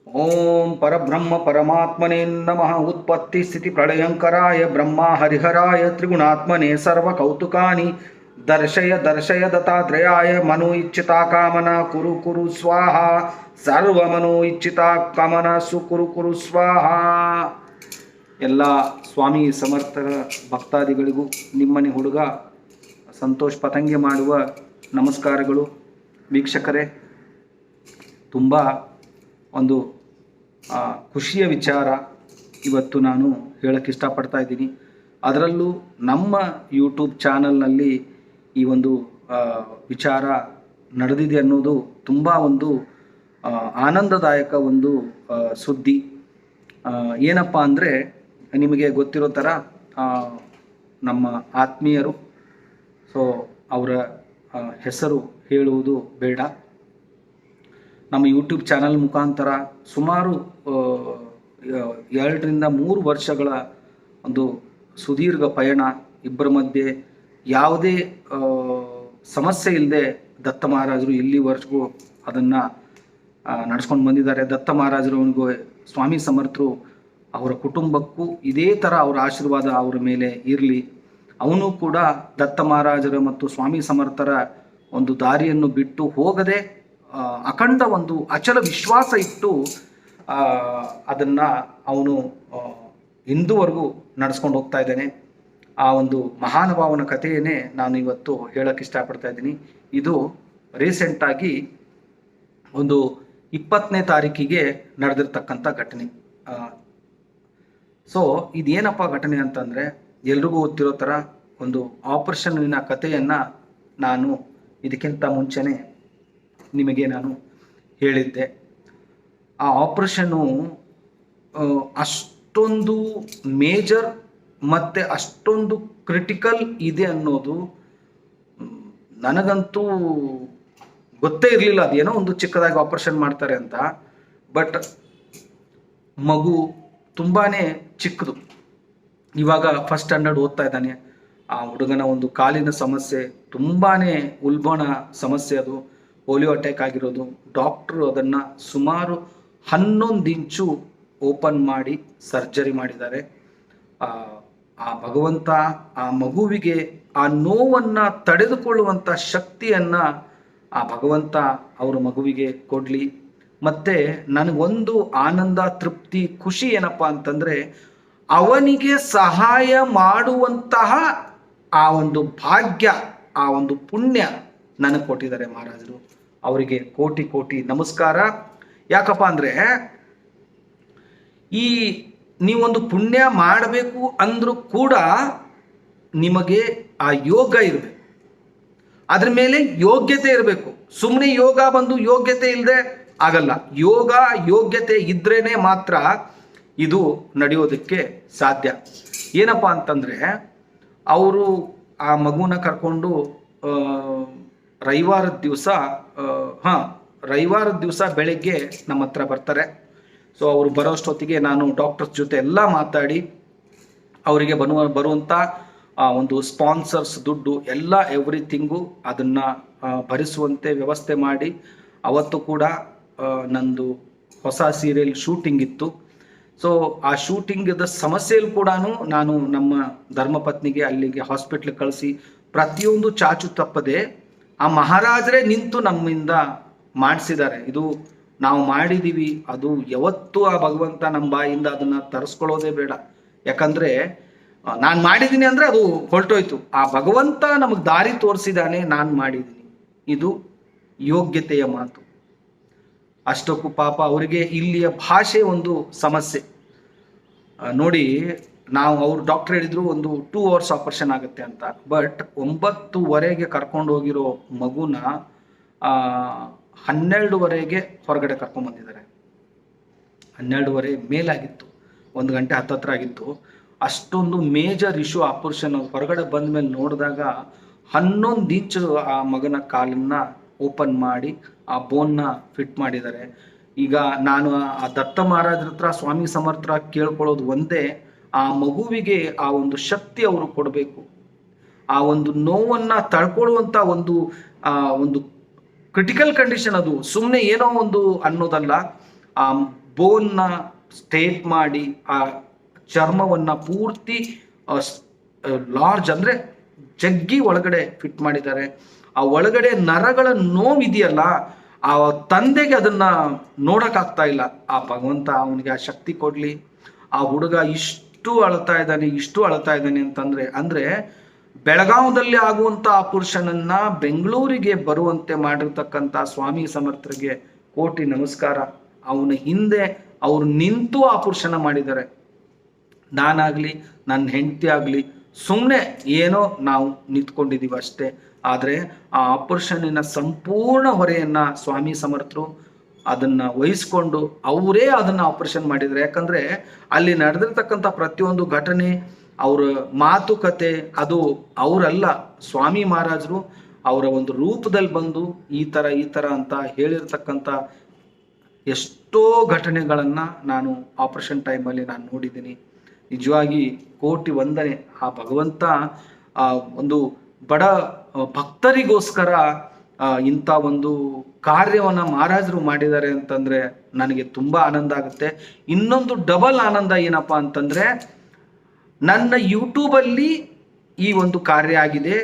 ಓಂ ಪರಬ್ರಹ್ಮ ಪರಮಾತ್ಮನೇ ನಮಃ. ಉತ್ಪತ್ತಿ ಸ್ಥಿತಿ ಪ್ರಳಯಂಕರಾಯ ಬ್ರಹ್ಮ ಹರಿಹರಾಯ ತ್ರಿಗುಣಾತ್ಮನೆ ಸರ್ವ ಕೌತುಕಾನಿ ದರ್ಶಯ ದರ್ಶಯ ದತ್ತಾತ್ರೇಯಾಯ ಮನು ಇಚ್ಛಿತಾ ಕಾಮನ ಕುರು ಕುರು ಸ್ವಾಹ. ಸರ್ವ ಮನು ಇಚ್ಛಿತಾ ಕಾಮನ ಸುಕುರು ಕುರು ಸ್ವಾಹ. ಎಲ್ಲ ಸ್ವಾಮಿ ಸಮರ್ಥರ ಭಕ್ತಾದಿಗಳಿಗೂ ನಿಮ್ಮನೆ ಹುಡುಗ ಸಂತೋಷ್ ಪತಂಗೆ ಮಾಡುವ ನಮಸ್ಕಾರಗಳು. ವೀಕ್ಷಕರೇ, ತುಂಬ ಒಂದು ಖುಷಿಯ ವಿಚಾರ ಇವತ್ತು ನಾನು ಹೇಳಕ್ಕೆ ಇಷ್ಟಪಡ್ತಾ ಇದ್ದೀನಿ. ಅದರಲ್ಲೂ ನಮ್ಮ ಯೂಟ್ಯೂಬ್ ಚಾನಲ್ನಲ್ಲಿ ಈ ಒಂದು ವಿಚಾರ ನಡೆದಿದೆ ಅನ್ನೋದು ತುಂಬ ಒಂದು ಆನಂದದಾಯಕ ಒಂದು ಸುದ್ದಿ. ಏನಪ್ಪ ಅಂದರೆ, ನಿಮಗೆ ಗೊತ್ತಿರೋ ಥರ ನಮ್ಮ ಆತ್ಮೀಯರು, ಸೊ ಅವರ ಹೆಸರು ಹೇಳುವುದು ಬೇಡ, ನಮ್ಮ ಯೂಟ್ಯೂಬ್ ಚಾನಲ್ ಮುಖಾಂತರ ಸುಮಾರು 2 ರಿಂದ 3 ವರ್ಷಗಳ ಒಂದು ಸುದೀರ್ಘ ಪಯಣ, ಇಬ್ಬರ ಮಧ್ಯೆ ಯಾವುದೇ ಸಮಸ್ಯೆ ಇಲ್ಲದೆ ದತ್ತ ಮಹಾರಾಜರು ಇಲ್ಲಿವರೆಗೂ ಅದನ್ನು ನಡೆಸ್ಕೊಂಡು ಬಂದಿದ್ದಾರೆ. ದತ್ತ ಮಹಾರಾಜರವನಿಗೂ ಸ್ವಾಮಿ ಸಮರ್ಥರು ಅವರ ಕುಟುಂಬಕ್ಕೂ ಇದೇ ಥರ ಅವರ ಆಶೀರ್ವಾದ ಅವರ ಮೇಲೆ ಇರಲಿ. ಅವನು ಕೂಡ ದತ್ತ ಮಹಾರಾಜರ ಮತ್ತು ಸ್ವಾಮಿ ಸಮರ್ಥರ ಒಂದು ದಾರಿಯನ್ನು ಬಿಟ್ಟು ಹೋಗದೆ ಅಖಂಡ ಒಂದು ಅಚಲ ವಿಶ್ವಾಸ ಇಟ್ಟು ಅದನ್ನು ಅವನು ಇಂದುವರೆಗೂ ನಡೆಸ್ಕೊಂಡು ಹೋಗ್ತಾ ಇದ್ದಾನೆ. ಆ ಒಂದು ಮಹಾನುಭಾವನ ಕಥೆಯನ್ನೇ ನಾನು ಇವತ್ತು ಹೇಳಕ್ಕೆ ಇಷ್ಟಪಡ್ತಾ ಇದ್ದೀನಿ. ಇದು ರೀಸೆಂಟಾಗಿ ಒಂದು 20ನೇ ತಾರೀಕಿಗೆ ನಡೆದಿರ್ತಕ್ಕಂಥ ಘಟನೆ. ಸೊ ಇದೇನಪ್ಪ ಘಟನೆ ಅಂತಂದರೆ, ಎಲ್ರಿಗೂ ಗೊತ್ತಿರೋ ಥರ ಒಂದು ಆಪರೇಷನ್ನಿನ ಕಥೆಯನ್ನು ನಾನು ಇದಕ್ಕಿಂತ ಮುಂಚೆನೇ ನಿಮಗೆ ನಾನು ಹೇಳಿದ್ದೆ. ಆ ಆಪರೇಷನ್ನು ಅಷ್ಟೊಂದು ಮೇಜರ್ ಮತ್ತು ಅಷ್ಟೊಂದು ಕ್ರಿಟಿಕಲ್ ಇದೆ ಅನ್ನೋದು ನನಗಂತೂ ಗೊತ್ತೇ ಇರಲಿಲ್ಲ. ಅದೇನೋ ಒಂದು ಚಿಕ್ಕದಾಗಿ ಆಪರೇಷನ್ ಮಾಡ್ತಾರೆ ಅಂತ. ಬಟ್ ಮಗು ತುಂಬಾ ಚಿಕ್ಕದು, ಇವಾಗ ಫಸ್ಟ್ ಸ್ಟ್ಯಾಂಡರ್ಡ್ ಓದ್ತಾ ಇದ್ದಾನೆ. ಆ ಹುಡುಗನ ಒಂದು ಕಾಲಿನ ಸಮಸ್ಯೆ, ತುಂಬಾ ಉಲ್ಬಣ ಸಮಸ್ಯೆ, ಅದು ಪೋಲಿಯೋ ಅಟ್ಯಾಕ್ ಆಗಿರೋದು. ಡಾಕ್ಟ್ರು ಅದನ್ನು ಸುಮಾರು 11 ಇಂಚು ಓಪನ್ ಮಾಡಿ ಸರ್ಜರಿ ಮಾಡಿದ್ದಾರೆ. ಆ ಭಗವಂತ ಆ ಮಗುವಿಗೆ ಆ ನೋವನ್ನು ತಡೆದುಕೊಳ್ಳುವಂಥ ಶಕ್ತಿಯನ್ನು ಆ ಭಗವಂತ ಅವರ ಮಗುವಿಗೆ ಕೊಡಲಿ. ಮತ್ತು ನನಗೊಂದು ಆನಂದ, ತೃಪ್ತಿ, ಖುಷಿ ಏನಪ್ಪ ಅಂತಂದರೆ, ಅವನಿಗೆ ಸಹಾಯ ಮಾಡುವಂತಹ ಆ ಒಂದು ಭಾಗ್ಯ, ಆ ಒಂದು ಪುಣ್ಯ ನನಗೆ ಕೊಟ್ಟಿದ್ದಾರೆ ಮಹಾರಾಜರು. ಅವರಿಗೆ ಕೋಟಿ ಕೋಟಿ ನಮಸ್ಕಾರ. ಯಾಕಪ್ಪ ಅಂದರೆ, ಈ ನೀವೊಂದು ಪುಣ್ಯ ಮಾಡಬೇಕು ಅಂದರೂ ಕೂಡ ನಿಮಗೆ ಆ ಯೋಗ ಇರಬೇಕು, ಅದ್ರ ಮೇಲೆ ಯೋಗ್ಯತೆ ಇರಬೇಕು. ಸುಮ್ಮನೆ ಯೋಗ ಬಂದು ಯೋಗ್ಯತೆ ಇಲ್ಲದೆ ಆಗಲ್ಲ. ಯೋಗ ಯೋಗ್ಯತೆ ಇದ್ರೇನೆ ಮಾತ್ರ ಇದು ನಡೆಯೋದಕ್ಕೆ ಸಾಧ್ಯ. ಏನಪ್ಪ ಅಂತಂದರೆ, ಅವರು ಆ ಮಗುನ ಕರ್ಕೊಂಡು ರವಿವಾರದ ದಿವಸ ಬೆಳಗ್ಗೆ ನಮ್ಮ ಹತ್ರ ಬರ್ತಾರೆ. ಸೊ ಅವರು ಬರೋಷ್ಟೊತ್ತಿಗೆ ನಾನು ಡಾಕ್ಟರ್ಸ್ ಜೊತೆ ಎಲ್ಲ ಮಾತಾಡಿ ಅವರಿಗೆ ಬರುವಂಥ ಒಂದು ಸ್ಪಾನ್ಸರ್ಸ್ ದುಡ್ಡು ಎಲ್ಲ ಎವ್ರಿಥಿಂಗು ಅದನ್ನು ಭರಿಸುವಂತೆ ವ್ಯವಸ್ಥೆ ಮಾಡಿ, ಅವತ್ತು ಕೂಡ ನಂದು ಹೊಸ ಸೀರಿಯಲ್ ಶೂಟಿಂಗ್ ಇತ್ತು. ಸೊ ಆ ಶೂಟಿಂಗದ ಸಮಸ್ಯೆಯಲ್ಲಿ ಕೂಡ ನಾನು ನಮ್ಮ ಧರ್ಮಪತ್ನಿಗೆ ಅಲ್ಲಿಗೆ ಹಾಸ್ಪಿಟ್ಲಿಗೆ ಕಳಿಸಿ ಪ್ರತಿಯೊಂದು ಚಾಚು ತಪ್ಪದೆ ಆ ಮಹಾರಾಜರೇ ನಿಂತು ನಮ್ಮಿಂದ ಮಾಡಿಸಿದ್ದಾರೆ. ಇದು ನಾವು ಮಾಡಿದ್ದೀವಿ, ಅದು ಯಾವತ್ತೂ ಆ ಭಗವಂತ ನಮ್ಮ ಬಾಯಿಂದ ಅದನ್ನು ತರಿಸ್ಕೊಳ್ಳೋದೇ ಬೇಡ. ಯಾಕಂದರೆ ನಾನು ಮಾಡಿದ್ದೀನಿ ಅಂದರೆ ಅದು ಹೊರಟೋಯ್ತು. ಆ ಭಗವಂತ ನಮಗೆ ದಾರಿ ತೋರಿಸಿದ್ದಾನೆ, ನಾನು ಮಾಡಿದ್ದೀನಿ. ಇದು ಯೋಗ್ಯತೆಯ ಮಾತು. ಅಷ್ಟಕ್ಕೂ ಪಾಪ ಅವರಿಗೆ ಇಲ್ಲಿಯ ಭಾಷೆ ಒಂದು ಸಮಸ್ಯೆ ನೋಡಿ. ಅವ್ರು ಡಾಕ್ಟರ್ ಹೇಳಿದ್ರು ಒಂದು 2 hours ಆಪರೇಷನ್ ಆಗುತ್ತೆ ಅಂತ. ಬಟ್ 9:30 ಕರ್ಕೊಂಡು ಹೋಗಿರೋ ಮಗುನ 12:30 ಹೊರಗಡೆ ಕರ್ಕೊಂಡ್ಬಂದಿದ್ದಾರೆ. 12:30 ಮೇಲಾಗಿತ್ತು, 1 ಗಂಟೆ ಹತ್ತತ್ರ ಆಗಿತ್ತು. ಅಷ್ಟೊಂದು ಮೇಜರ್ ಇಶ್ಯೂ ಆಪರೇಷನ್. ಹೊರಗಡೆ ಬಂದ ಮೇಲೆ ನೋಡಿದಾಗ 11 ಇಂಚು ಆ ಮಗನ ಕಾಲನ್ನು ಓಪನ್ ಮಾಡಿ ಆ ಬೋನ್ನ ಫಿಟ್ ಮಾಡಿದ್ದಾರೆ. ಈಗ ನಾನು ಆ ದತ್ತ ಮಹಾರಾಜರ ಹತ್ರ, ಸ್ವಾಮಿ ಸಮರ್ಥ ಕೇಳ್ಕೊಳ್ಳೋದು ಒಂದೇ, ಆ ಮಗುವಿಗೆ ಆ ಒಂದು ಶಕ್ತಿ ಅವರು ಕೊಡಬೇಕು. ಆ ಒಂದು ನೋವನ್ನು ತಡ್ಕೊಳ್ಳುವಂಥ ಒಂದು ಕ್ರಿಟಿಕಲ್ ಕಂಡೀಷನ್. ಅದು ಸುಮ್ಮನೆ ಏನೋ ಒಂದು ಅನ್ನೋದಲ್ಲ. ಆ ಬೋನ್ನ ಸ್ಟೇಟ್ ಮಾಡಿ ಆ ಚರ್ಮವನ್ನ ಪೂರ್ತಿ ಲಾರ್ಜ್ ಅಂದ್ರೆ ಜಗ್ಗಿ ಒಳಗಡೆ ಫಿಟ್ ಮಾಡಿದ್ದಾರೆ. ಆ ಒಳಗಡೆ ನರಗಳ ನೋವಿದೆಯಲ್ಲ, ಆ ತಂದೆಗೆ ಅದನ್ನ ನೋಡಕ್ಕಾಗ್ತಾ ಇಲ್ಲ. ಆ ಭಗವಂತ ಅವನಿಗೆ ಆ ಶಕ್ತಿ ಕೊಡ್ಲಿ. ಆ ಹುಡುಗ ಇಷ್ಟು ಅಳ್ತಾ ಇದ್ದಾನೆ ಅಂತಂದ್ರೆ ಬೆಳಗಾವದಲ್ಲಿ ಆಗುವಂತ ಆಪರೇಷನ್ ಬೆಂಗಳೂರಿಗೆ ಬರುವಂತೆ ಮಾಡಿರ್ತಕ್ಕಂಥ ಸ್ವಾಮಿ ಸಮರ್ಥರಿಗೆ ಕೋಟಿ ನಮಸ್ಕಾರ. ಅವನ ಹಿಂದೆ ಅವರು ನಿಂತು ಆಪರೇಷನ್ ಮಾಡಿದ್ದಾರೆ. ನಾನಾಗ್ಲಿ ನನ್ನ ಹೆಂಡತಿ ಆಗ್ಲಿ ಸುಮ್ಮನೆ ಏನೋ ನಾವು ನಿಂತ್ಕೊಂಡಿದೀವಿ ಅಷ್ಟೇ. ಆದರೆ ಆ ಆಪರೇಷನ್ನಿನ ಸಂಪೂರ್ಣ ಹೊರೆಯನ್ನ ಸ್ವಾಮಿ ಸಮರ್ಥರು ಅದನ್ನ ವಹಿಸ್ಕೊಂಡು ಅವರೇ ಅದನ್ನ ಆಪರೇಷನ್ ಮಾಡಿದ್ದಾರೆ. ಯಾಕಂದ್ರೆ ಅಲ್ಲಿ ನಡೆದಿರ್ತಕ್ಕಂಥ ಪ್ರತಿಯೊಂದು ಘಟನೆ, ಅವರ ಮಾತುಕತೆ, ಅದು ಅವರಲ್ಲ, ಸ್ವಾಮಿ ಮಹಾರಾಜರು ಅವರ ಒಂದು ರೂಪದಲ್ಲಿ ಬಂದು ಈ ತರ ಅಂತ ಹೇಳಿರ್ತಕ್ಕಂಥ ಎಷ್ಟೋ ಘಟನೆಗಳನ್ನ ನಾನು ಆಪರೇಷನ್ ಟೈಮಲ್ಲಿ ನಾನು ನೋಡಿದ್ದೀನಿ. ನಿಜವಾಗಿ ಕೋಟಿ ವಂದನೆ. ಆ ಭಗವಂತ ಒಂದು ಬಡ ಭಕ್ತರಿಗೋಸ್ಕರ ಇಂಥ ಒಂದು ಕಾರ್ಯವನ್ನ ಮಹಾರಾಜರು ಮಾಡಿದ್ದಾರೆ ಅಂತಂದ್ರೆ ನನಗೆ ತುಂಬಾ ಆನಂದ ಆಗುತ್ತೆ. ಇನ್ನೊಂದು ಡಬಲ್ ಆನಂದ ಏನಪ್ಪಾ ಅಂತಂದ್ರೆ, ನನ್ನ ಯೂಟ್ಯೂಬಲ್ಲಿ ಈ ಒಂದು ಕಾರ್ಯ ಆಗಿದೆ.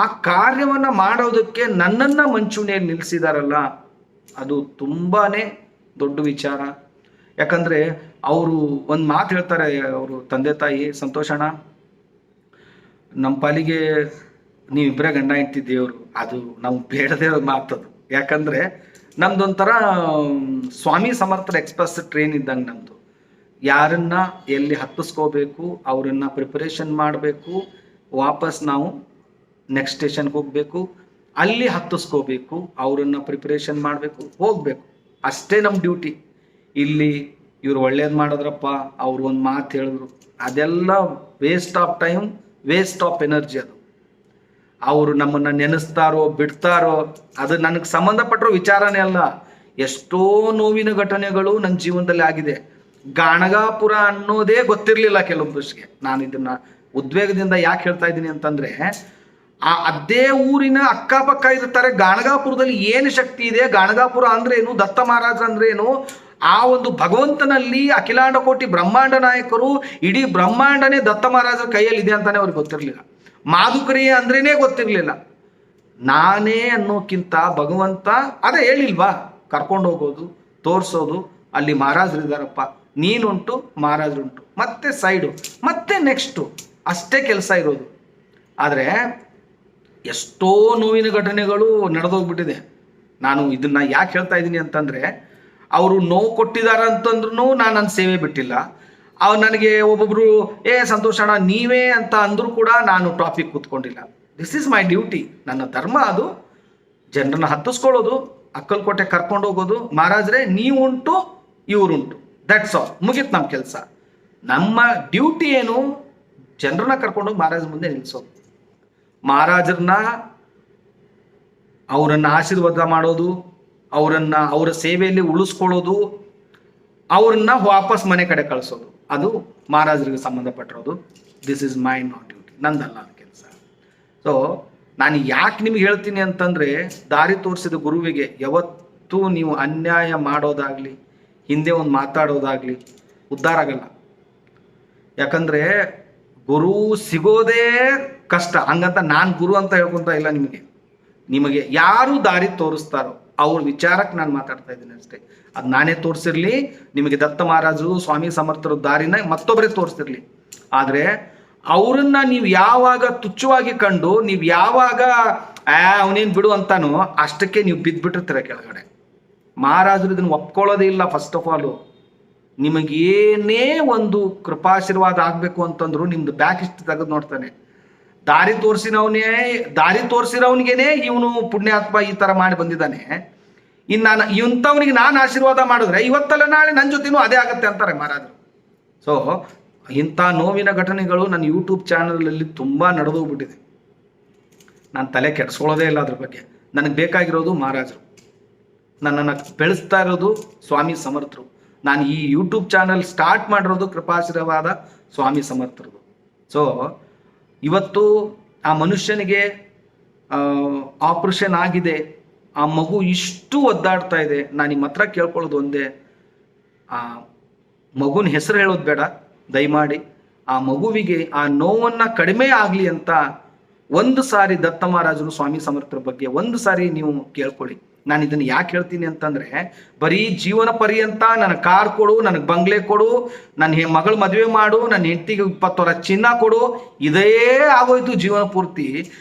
ಆ ಕಾರ್ಯವನ್ನ ಮಾಡೋದಕ್ಕೆ ನನ್ನನ್ನ ಮಂಚೂಣಿಯಲ್ಲಿ ನಿಲ್ಲಿಸಿದಾರಲ್ಲ, ಅದು ತುಂಬಾನೇ ದೊಡ್ಡ ವಿಚಾರ. ಯಾಕಂದ್ರೆ ಅವರು ಒಂದು ಮಾತು ಹೇಳ್ತಾರೆ, ಅವರು ತಂದೆ ತಾಯಿ ಸಂತೋಷಣ, ನಮ್ಮ ಪಾಲಿಗೆ ನೀವಿಬ್ಬರೇ ಗಂಡ ಹೆಂಡತಿ ದೇವರು, ಅದು ನಾವು ಬೇಡದೇ ಮಾತದು. ಯಾಕಂದ್ರೆ ನಮ್ದೊಂಥರ ಸ್ವಾಮಿ ಸಮರ್ಥ ಎಕ್ಸ್ಪ್ರೆಸ್ ಟ್ರೈನ್ ಇದ್ದಂಗೆ ನಮ್ದು. ಯಾರನ್ನ ಎಲ್ಲಿ ಹತ್ತಿಸ್ಕೋಬೇಕು, ಅವರನ್ನ ಪ್ರಿಪರೇಷನ್ ಮಾಡಬೇಕು, ವಾಪಸ್ ನಾವು ನೆಕ್ಸ್ಟ್ ಸ್ಟೇಷನ್ಗೆ ಹೋಗ್ಬೇಕು, ಅಲ್ಲಿ ಹತ್ತಿಸ್ಕೋಬೇಕು, ಅವರನ್ನ ಪ್ರಿಪರೇಷನ್ ಮಾಡಬೇಕು, ಹೋಗ್ಬೇಕು. ಅಷ್ಟೇ ನಮ್ಮ ಡ್ಯೂಟಿ. ಇಲ್ಲಿ ಇವ್ರು ಒಳ್ಳೇದು ಮಾಡಿದ್ರಪ್ಪ, ಅವ್ರು ಒಂದು ಮಾತು ಹೇಳಿದ್ರು, ಅದೆಲ್ಲ waste of time, waste of energy. ಅದು ಅವರು ನಮ್ಮನ್ನ ನೆನೆಸ್ತಾರೋ ಬಿಡ್ತಾರೋ ಅದು ನನಗೆ ಸಂಬಂಧಪಟ್ಟಿರೋ ವಿಚಾರನೇ ಅಲ್ಲ. ಎಷ್ಟೋ ನೋವಿನ ಘಟನೆಗಳು ನನ್ನ ಜೀವನದಲ್ಲಿ ಆಗಿದೆ. ಗಾಣಗಾಪುರ ಅನ್ನೋದೇ ಗೊತ್ತಿರಲಿಲ್ಲ ಕೆಲವೊಬ್ಬರಿಗೆ. ನಾನು ಇದನ್ನ ಉದ್ವೇಗದಿಂದ ಯಾಕೆ ಹೇಳ್ತಾ ಇದ್ದೀನಿ ಅಂತಂದ್ರೆ, ಅದೇ ಊರಿನ ಅಕ್ಕಪಕ್ಕ ಇರ್ತಾರೆ, ಗಾಣಗಾಪುರದಲ್ಲಿ ಏನು ಶಕ್ತಿ ಇದೆ, ಗಾಣಗಾಪುರ ಅಂದ್ರೆ ಏನು, ದತ್ತ ಮಹಾರಾಜ ಅಂದ್ರೆ ಏನು, ಆ ಒಂದು ಭಗವಂತನಲ್ಲಿ ಅಖಿಲಾಂಡ ಕೋಟಿ ಬ್ರಹ್ಮಾಂಡ ನಾಯಕರು, ಇಡೀ ಬ್ರಹ್ಮಾಂಡನೇ ದತ್ತ ಮಹಾರಾಜರ ಕೈಯಲ್ಲಿ ಇದೆ ಅಂತಾನೆ ಅವ್ರಿಗೆ ಗೊತ್ತಿರಲಿಲ್ಲ. ಮಾಧುಕರಿಯೆ ಅಂದ್ರೇನೆ ಗೊತ್ತಿರಲಿಲ್ಲ. ನಾನೇ ಅನ್ನೋಕ್ಕಿಂತ ಭಗವಂತ ಅದೇ ಹೇಳಿಲ್ವಾ, ಕರ್ಕೊಂಡು ಹೋಗೋದು, ತೋರಿಸೋದು, ಅಲ್ಲಿ ಮಹಾರಾಜರಿದ್ದಾರಪ್ಪ, ನೀನುಂಟು ಮಹಾರಾಜರುಂಟು, ಮತ್ತೆ ಸೈಡು, ಮತ್ತೆ ನೆಕ್ಸ್ಟು, ಅಷ್ಟೇ ಕೆಲಸ ಇರೋದು. ಆದರೆ ಎಷ್ಟೋ ನೋವಿನ ಘಟನೆಗಳು ನಡೆದೋಗ್ಬಿಟ್ಟಿದೆ. ನಾನು ಇದನ್ನ ಯಾಕೆ ಹೇಳ್ತಾ ಇದ್ದೀನಿ ಅಂತಂದ್ರೆ, ಅವರು ನೋವು ಕೊಟ್ಟಿದ್ದಾರೆ ಅಂತಂದ್ರೂ ನಾನು ನನ್ನ ಸೇವೆ ಬಿಟ್ಟಿಲ್ಲ. ಅವ್ರು ನನಗೆ ಒಬ್ಬೊಬ್ರು ಸಂತೋಷ ಅಣ್ಣ ನೀವೇ ಅಂತ ಅಂದ್ರೂ ಕೂಡ ನಾನು ಟಾಪಿಕ್ ಕೂತ್ಕೊಂಡಿಲ್ಲ. ದಿಸ್ ಈಸ್ ಮೈ ಡ್ಯೂಟಿ, ನನ್ನ ಧರ್ಮ ಅದು. ಜನರನ್ನ ಹತ್ತಿಸ್ಕೊಳ್ಳೋದು, ಅಕ್ಕಲ್ಕೋಟೆ ಕರ್ಕೊಂಡು ಹೋಗೋದು, ಮಹಾರಾಜರೇ ನೀವುಂಟು ಇವರುಂಟು, ದಟ್ಸ್ ಆಲ್, ಮುಗಿತು ನಮ್ಮ ಕೆಲಸ. ನಮ್ಮ ಡ್ಯೂಟಿ ಏನು, ಜನರನ್ನ ಕರ್ಕೊಂಡೋಗಿ ಮಹಾರಾಜರ ಮುಂದೆ ನಿಲ್ಲಿಸೋದು, ಮಹಾರಾಜರನ್ನ ಅವರನ್ನ ಆಶೀರ್ವಾದ ಮಾಡೋದು, ಅವರನ್ನ ಅವರ ಸೇವೆಯಲ್ಲಿ ಉಳಿಸ್ಕೊಳ್ಳೋದು, ಅವ್ರನ್ನ ವಾಪಸ್ ಮನೆ ಕಡೆ ಕಳಿಸೋದು, ಅದು ಮಹಾರಾಜರಿಗೆ ಸಂಬಂಧಪಟ್ಟಿರೋದು. This is my not duty, ನಂದಲ್ಲ ಅದು ಕೆಲಸ. ಸೊ ನಾನು ಯಾಕೆ ನಿಮ್ಗೆ ಹೇಳ್ತೀನಿ ಅಂತಂದ್ರೆ, ದಾರಿ ತೋರಿಸಿದ ಗುರುವಿಗೆ ಯಾವತ್ತೂ ನೀವು ಅನ್ಯಾಯ ಮಾಡೋದಾಗ್ಲಿ, ಹಿಂದೆ ಒಂದು ಮಾತಾಡೋದಾಗ್ಲಿ ಉದ್ಧಾರ ಆಗಲ್ಲ. ಯಾಕಂದ್ರೆ ಗುರು ಸಿಗೋದೇ ಕಷ್ಟ. ಹಂಗಂತ ನಾನು ಗುರು ಅಂತ ಹೇಳ್ಕೊಂತ ಇಲ್ಲ. ನಿಮಗೆ ಯಾರು ದಾರಿ ತೋರಿಸ್ತಾರೋ ಅವ್ರ ವಿಚಾರಕ್ಕೆ ನಾನು ಮಾತಾಡ್ತಾ ಇದ್ದೀನಿ ಅಷ್ಟೇ. ಅದು ನಾನೇ ತೋರಿಸಿರ್ಲಿ, ನಿಮಗೆ ದತ್ತ ಮಹಾರಾಜರು ಸ್ವಾಮಿ ಸಮರ್ಥರ ದಾರಿನ ಮತ್ತೊಬ್ಬರೇ ತೋರಿಸ್ತಿರ್ಲಿ. ಆದರೆ ಅವರನ್ನ ನೀವು ಯಾವಾಗ ತುಚ್ಛವಾಗಿ ಕಂಡು, ನೀವು ಯಾವಾಗ ಅವನೇನು ಬಿಡು ಅಂತಾನೋ ಅಷ್ಟಕ್ಕೆ ನೀವು ಬಿದ್ದುಬಿಟ್ಟಿರ್ತೀರ ಕೆಳಗಡೆ. ಮಹಾರಾಜರು ಇದನ್ನು ಒಪ್ಕೊಳ್ಳೋದೇ ಇಲ್ಲ. ಫಸ್ಟ್ ಆಫ್ ಆಲು ನಿಮಗೇನೇ ಒಂದು ಕೃಪಾಶೀರ್ವಾದ ಆಗಬೇಕು ಅಂತಂದ್ರು ನಿಮ್ದು ಬ್ಯಾಕ್ ಇಷ್ಟು ತೆಗೆದು ನೋಡ್ತಾನೆ. ದಾರಿ ತೋರಿಸಿರೋವನಿಗೇನೆ ಇವನು ಪುಣ್ಯಾತ್ಮ ಈ ತರ ಮಾಡಿ ಬಂದಿದ್ದಾನೆ, ಇನ್ನು ಇಂಥವನಿಗೆ ನಾನು ಆಶೀರ್ವಾದ ಮಾಡಿದ್ರೆ ಇವತ್ತಲ್ಲ ನಾಳೆ ನನ್ನ ಜೊತೆನೂ ಅದೇ ಆಗತ್ತೆ ಅಂತಾರೆ ಮಹಾರಾಜರು. ಸೊ ಇಂಥ ನೋವಿನ ಘಟನೆಗಳು ನನ್ನ ಯೂಟ್ಯೂಬ್ ಚಾನಲಲ್ಲಿ ತುಂಬಾ ನಡೆದೋಗ್ಬಿಟ್ಟಿದೆ. ನಾನು ತಲೆ ಕೆಡಿಸ್ಕೊಳ್ಳೋದೇ ಇಲ್ಲ ಅದ್ರ ಬಗ್ಗೆ. ನನಗೆ ಬೇಕಾಗಿರೋದು ಮಹಾರಾಜರು, ನನ್ನನ್ನು ಬೆಳೆಸ್ತಾ ಇರೋದು ಸ್ವಾಮಿ ಸಮರ್ಥರು. ನಾನು ಈ ಯೂಟ್ಯೂಬ್ ಚಾನಲ್ ಸ್ಟಾರ್ಟ್ ಮಾಡಿರೋದು ಕೃಪಾಶೀರ್ವಾದ ಸ್ವಾಮಿ ಸಮರ್ಥರದು. ಸೊ ಇವತ್ತು ಆ ಮನುಷ್ಯನಿಗೆ ಆಪರೇಷನ್ ಆಗಿದೆ, ಆ ಮಗು ಇಷ್ಟು ಒದ್ದಾಡ್ತಾ ಇದೆ. ನಾನು ನಿಮ್ಮ ಹತ್ರ ಕೇಳ್ಕೊಳ್ಳೋದು ಒಂದೇ, ಆ ಮಗುನ ಹೆಸರು ಹೇಳೋದು ಬೇಡ, ದಯಮಾಡಿ ಆ ಮಗುವಿಗೆ ಆ ನೋವನ್ನು ಕಡಿಮೆ ಆಗಲಿ ಅಂತ ಒಂದು ಸಾರಿ ದತ್ತ ಮಹಾರಾಜರು ಸ್ವಾಮಿ ಸಮರ್ಥರ ಬಗ್ಗೆ ಒಂದು ಸಾರಿ ನೀವು ಕೇಳ್ಕೊಳ್ಳಿ. ನಾನು ಇದನ್ನು ಯಾಕೆ ಹೇಳ್ತೀನಿ ಅಂತಂದ್ರೆ, ಬರೀ ಜೀವನ ಪರ್ಯಂತ ನನಗೆ ಕಾರ್ ಕೊಡು, ನನಗೆ ಬಂಗ್ಲೆ ಕೊಡು, ನನ್ನ ಮಗಳ ಮದುವೆ ಮಾಡು, ನನ್ನ ಹೆಂಡತಿಗೆ 20 ವರ್ಷ ಚಿನ್ನ ಕೊಡು, ಇದೇ ಆಗೋಯ್ತು ಜೀವನ ಪೂರ್ತಿ.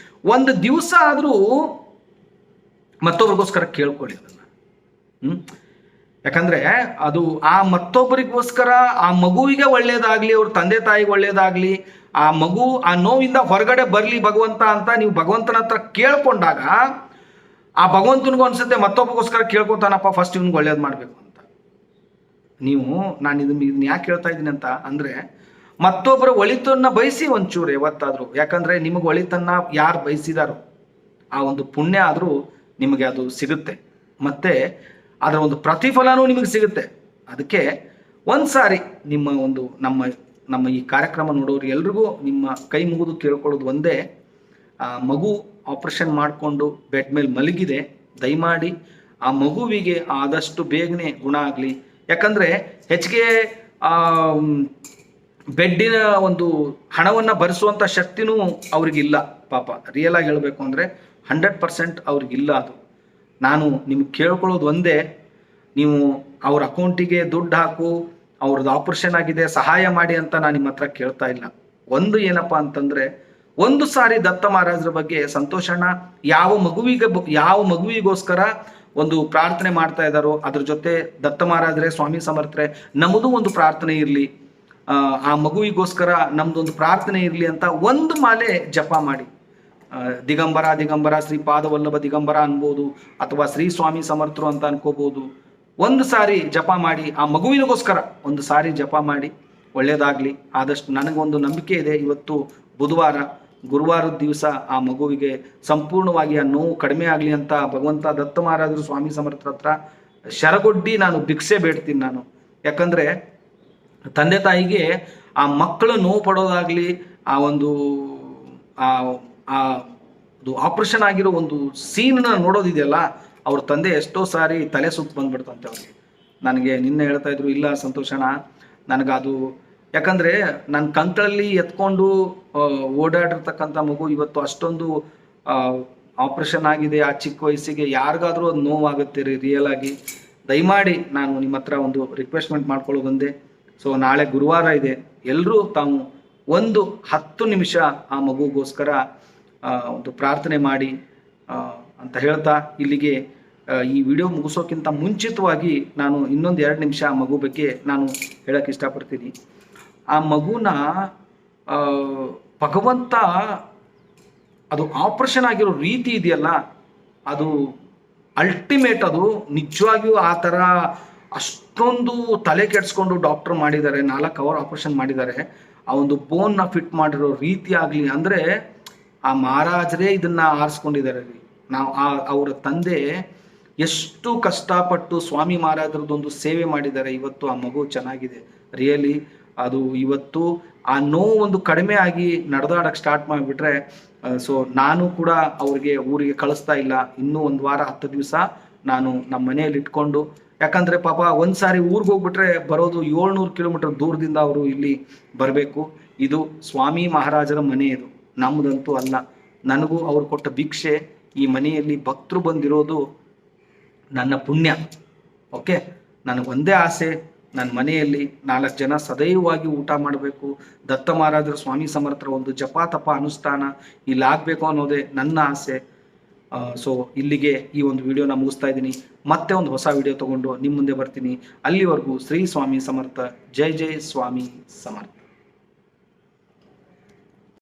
ಒಂದು ದಿವಸ ಆದರೂ ಮತ್ತೊಬ್ರಿಗೋಸ್ಕರ ಕೇಳ್ಕೊಳ್ಳಿ ಅದನ್ನ. ಯಾಕಂದ್ರೆ ಅದು ಆ ಮತ್ತೊಬ್ಬರಿಗೋಸ್ಕರ ಆ ಮಗುವಿಗೆ ಒಳ್ಳೇದಾಗ್ಲಿ, ಅವ್ರ ತಂದೆ ತಾಯಿಗೆ ಒಳ್ಳೇದಾಗ್ಲಿ, ಆ ಮಗು ಆ ನೋವಿಂದ ಹೊರಗಡೆ ಬರ್ಲಿ ಭಗವಂತ ಅಂತ ನೀವು ಭಗವಂತನ ಹತ್ರ ಕೇಳ್ಕೊಂಡಾಗ ಆ ಭಗವಂತನಿಗೂ ಅನ್ಸುತ್ತೆ ಮತ್ತೊಬ್ಬಗೋಸ್ಕರ ಕೇಳ್ಕೊತಾನಪ್ಪ, ಫಸ್ಟ್ ಇವ್ನಿಗೆ ಒಳ್ಳೇದು ಮಾಡಬೇಕು ಅಂತ. ನಾನು ಇದನ್ನ ಯಾಕೆ ಹೇಳ್ತಾ ಇದ್ದೀನಿ ಅಂತ ಅಂದ್ರೆ, ಮತ್ತೊಬ್ಬರ ಒಳಿತನ್ನ ಬಯಸಿ ಒಂಚೂರು ಯಾವತ್ತಾದ್ರೂ, ಯಾಕಂದ್ರೆ ನಿಮಗೆ ಒಳಿತನ್ನ ಯಾರು ಬಯಸಿದಾರೋ ಆ ಒಂದು ಪುಣ್ಯ ಆದರೂ ನಿಮಗೆ ಅದು ಸಿಗುತ್ತೆ, ಮತ್ತೆ ಅದರ ಒಂದು ಪ್ರತಿಫಲನೂ ನಿಮಗೆ ಸಿಗುತ್ತೆ. ಅದಕ್ಕೆ ಒಂದ್ಸಾರಿ ನಮ್ಮ ಈ ಕಾರ್ಯಕ್ರಮ ನೋಡೋರು ಎಲ್ರಿಗೂ ನಿಮ್ಮ ಕೈ ಮುಗಿದು ಕೇಳ್ಕೊಳ್ಳೋದು ಒಂದೇ, ಮಗು ಆಪರೇಷನ್ ಮಾಡಿಕೊಂಡು ಬೆಡ್ ಮೇಲೆ ಮಲಗಿದೆ, ದಯಮಾಡಿ ಆ ಮಗುವಿಗೆ ಆದಷ್ಟು ಬೇಗನೆ ಗುಣ ಆಗಲಿ. ಯಾಕಂದರೆ ಹೆಚ್ಚಿಗೆ ಬೆಡ್ಡಿನ ಒಂದು ಹಣವನ್ನು ಭರಿಸುವಂಥ ಶಕ್ತಿನೂ ಅವ್ರಿಗಿಲ್ಲ ಪಾಪ. ರಿಯಲ್ ಆಗಿ ಹೇಳಬೇಕು ಅಂದರೆ 100% ಅವ್ರಿಗಿಲ್ಲ. ಅದು ನಾನು ನಿಮ್ಗೆ ಕೇಳ್ಕೊಳ್ಳೋದು ಒಂದೇ, ನೀವು ಅವ್ರ ಅಕೌಂಟಿಗೆ ದುಡ್ಡು ಹಾಕು, ಅವ್ರದ್ದು ಆಪರೇಷನ್ ಆಗಿದೆ ಸಹಾಯ ಮಾಡಿ ಅಂತ ನಾನು ನಿಮ್ಮ ಹತ್ರ ಕೇಳ್ತಾ ಇಲ್ಲ. ಒಂದು ಏನಪ್ಪ ಅಂತಂದರೆ, ಒಂದು ಸಾರಿ ದತ್ತ ಮಹಾರಾಜರ ಬಗ್ಗೆ ಸಂತೋಷಣ್ಣ ಯಾವ ಮಗುವಿಗೋಸ್ಕರ ಒಂದು ಪ್ರಾರ್ಥನೆ ಮಾಡ್ತಾ ಇದ್ದಾರೋ ಅದ್ರ ಜೊತೆ ದತ್ತ ಮಹಾರಾಜರೇ, ಸ್ವಾಮಿ ಸಮರ್ಥರೇ, ನಮ್ಮದು ಒಂದು ಪ್ರಾರ್ಥನೆ ಇರಲಿ, ಆ ಮಗುವಿಗೋಸ್ಕರ ನಮ್ದೊಂದು ಪ್ರಾರ್ಥನೆ ಇರಲಿ ಅಂತ ಒಂದು ಮಾಲೆ ಜಪ ಮಾಡಿ. ದಿಗಂಬರ ದಿಗಂಬರ ಶ್ರೀ ಪಾದವಲ್ಲಭ ದಿಗಂಬರ ಅನ್ಬೋದು, ಅಥವಾ ಶ್ರೀ ಸ್ವಾಮಿ ಸಮರ್ಥರು ಅಂತ ಅನ್ಕೋಬಹುದು. ಒಂದು ಸಾರಿ ಜಪ ಮಾಡಿ, ಆ ಮಗುವಿನಗೋಸ್ಕರ ಒಂದು ಸಾರಿ ಜಪ ಮಾಡಿ, ಒಳ್ಳೇದಾಗ್ಲಿ. ಆದಷ್ಟು ನನಗೊಂದು ನಂಬಿಕೆ ಇದೆ, ಇವತ್ತು ಬುಧವಾರ, ಗುರುವಾರದ ದಿವಸ ಆ ಮಗುವಿಗೆ ಸಂಪೂರ್ಣವಾಗಿ ಆ ನೋವು ಕಡಿಮೆ ಆಗಲಿ ಅಂತ ಭಗವಂತ ದತ್ತ ಮಹಾರಾಜರು ಸ್ವಾಮಿ ಸಮರ್ಥರ ಹತ್ರ ಶರಗೊಡ್ಡಿ ನಾನು ಭಿಕ್ಷೆ ಬೇಡ್ತೀನಿ ನಾನು. ಯಾಕಂದ್ರೆ ತಂದೆ ತಾಯಿಗೆ ಆ ಮಕ್ಕಳು ನೋವು ಪಡೋದಾಗ್ಲಿ, ಆ ಒಂದು ಆಪರೇಷನ್ ಆಗಿರೋ ಒಂದು ಸೀನ್ನ ನೋಡೋದಿದೆಯಲ್ಲ, ಅವ್ರ ತಂದೆ ಎಷ್ಟೋ ಸಾರಿ ತಲೆ ಸುತ್ತು ಬಂದ್ಬಿಡ್ತಂತೆ ಅವ್ರಿಗೆ. ನನಗೆ ನಿನ್ನೆ ಹೇಳ್ತಾ ಇದ್ರು, ಇಲ್ಲ ಸಂತೋಷಣ ನನಗದು, ಯಾಕಂದರೆ ನನ್ನ ಕಂಕಳಲ್ಲಿ ಎತ್ಕೊಂಡು ಓಡಾಡಿರ್ತಕ್ಕಂಥ ಮಗು ಇವತ್ತು ಅಷ್ಟೊಂದು ಆಪ್ರೇಷನ್ ಆಗಿದೆ, ಆ ಚಿಕ್ಕ ವಯಸ್ಸಿಗೆ ಯಾರಿಗಾದ್ರೂ ಅದು ನೋವಾಗುತ್ತೆ ರಿಯಲ್ ಆಗಿ. ದಯಮಾಡಿ ನಾನು ನಿಮ್ಮ ಹತ್ರ ಒಂದು ರಿಕ್ವೆಸ್ಟ್ಮೆಂಟ್ ಮಾಡ್ಕೊಳ್ಳೋದೊಂದೇ. ಸೊ ನಾಳೆ ಗುರುವಾರ ಇದೆ, ಎಲ್ಲರೂ ತಾವು ಒಂದು 10 ನಿಮಿಷ ಆ ಮಗುಗೋಸ್ಕರ ಒಂದು ಪ್ರಾರ್ಥನೆ ಮಾಡಿ ಅಂತ ಹೇಳ್ತಾ, ಇಲ್ಲಿಗೆ ಈ ವಿಡಿಯೋ ಮುಗಿಸೋಕ್ಕಿಂತ ಮುಂಚಿತವಾಗಿ ನಾನು ಇನ್ನೊಂದು 2 ನಿಮಿಷ ಆ ಮಗು ಬಗ್ಗೆ ನಾನು ಹೇಳಕ್ಕೆ ಇಷ್ಟಪಡ್ತೀನಿ. ಆ ಮಗುನ ಭಗವಂತ ಅದು ಆಪರೇಷನ್ ಆಗಿರೋ ರೀತಿ ಇದೆಯಲ್ಲ, ಅದು ಅಲ್ಟಿಮೇಟ್. ಅದು ನಿಜವಾಗಿಯೂ ಆ ಥರ ಅಷ್ಟೊಂದು ತಲೆ ಕೆಡಿಸ್ಕೊಂಡು ಡಾಕ್ಟರ್ ಮಾಡಿದ್ದಾರೆ, 4 ಅವರ್ ಆಪರೇಷನ್ ಮಾಡಿದ್ದಾರೆ. ಆ ಒಂದು ಬೋನ್ನ ಫಿಟ್ ಮಾಡಿರೋ ರೀತಿ ಆಗಲಿ, ಅಂದರೆ ಆ ಮಹಾರಾಜರೇ ಇದನ್ನ ಆರಿಸ್ಕೊಂಡಿದ್ದಾರೆ. ನಾವು ಅವರ ತಂದೆ ಎಷ್ಟು ಕಷ್ಟಪಟ್ಟು ಸ್ವಾಮಿ ಮಹಾರಾಜರದೊಂದು ಸೇವೆ ಮಾಡಿದ್ದಾರೆ, ಇವತ್ತು ಆ ಮಗು ಚೆನ್ನಾಗಿದೆ. ರಿಯಲಿ ಅದು ಇವತ್ತು ಆ ನೋವು ಒಂದು ಕಡಿಮೆ ಆಗಿ ನಡೆದಾಡಕ್ಕೆ ಸ್ಟಾರ್ಟ್ ಮಾಡಿಬಿಟ್ರೆ, ಸೊ ನಾನು ಕೂಡ ಅವ್ರಿಗೆ ಊರಿಗೆ ಕಳಿಸ್ತಾ ಇಲ್ಲ. ಇನ್ನೂ 1 ವಾರ 10 ದಿವಸ ನಾನು ನಮ್ಮ ಮನೆಯಲ್ಲಿ ಇಟ್ಕೊಂಡು, ಯಾಕಂದರೆ ಪಾಪ ಒಂದು ಸಾರಿ ಊರಿಗೆ ಹೋಗ್ಬಿಟ್ರೆ ಬರೋದು 700 ಕಿಲೋಮೀಟರ್ ದೂರದಿಂದ ಅವರು ಇಲ್ಲಿ ಬರಬೇಕು. ಇದು ಸ್ವಾಮಿ ಮಹಾರಾಜರ ಮನೆ, ಇದು ನಮ್ಮದಂತೂ ಅಲ್ಲ. ನನಗೂ ಅವ್ರು ಕೊಟ್ಟ ಭಿಕ್ಷೆ, ಈ ಮನೆಯಲ್ಲಿ ಭಕ್ತರು ಬಂದಿರೋದು ನನ್ನ ಪುಣ್ಯ. ಓಕೆ, ನನಗೊಂದೇ ಆಸೆ, ನನ್ನ ಮನೆಯಲ್ಲಿ 4 ಜನ ಸದೈವವಾಗಿ ಊಟ ಮಾಡಬೇಕು, ದತ್ತ ಮಹಾರಾಜರ ಸ್ವಾಮಿ ಸಮರ್ಥರ ಒಂದು ಜಪ ತಪ ಅನುಷ್ಠಾನ ಇಲ್ಲಾಗಬೇಕು ಅನ್ನೋದೇ ನನ್ನ ಆಸೆ. ಸೊ ಇಲ್ಲಿಗೆ ಈ ಒಂದು ವಿಡಿಯೋನ ಮುಗಿಸ್ತಾ ಇದ್ದೀನಿ. ಮತ್ತೆ ಒಂದು ಹೊಸ ವಿಡಿಯೋ ತಗೊಂಡು ನಿಮ್ಮ ಮುಂದೆ ಬರ್ತೀನಿ. ಅಲ್ಲಿವರೆಗೂ ಶ್ರೀ ಸ್ವಾಮಿ ಸಮರ್ಥ. ಜೈ ಜೈ ಸ್ವಾಮಿ ಸಮರ್ಥ.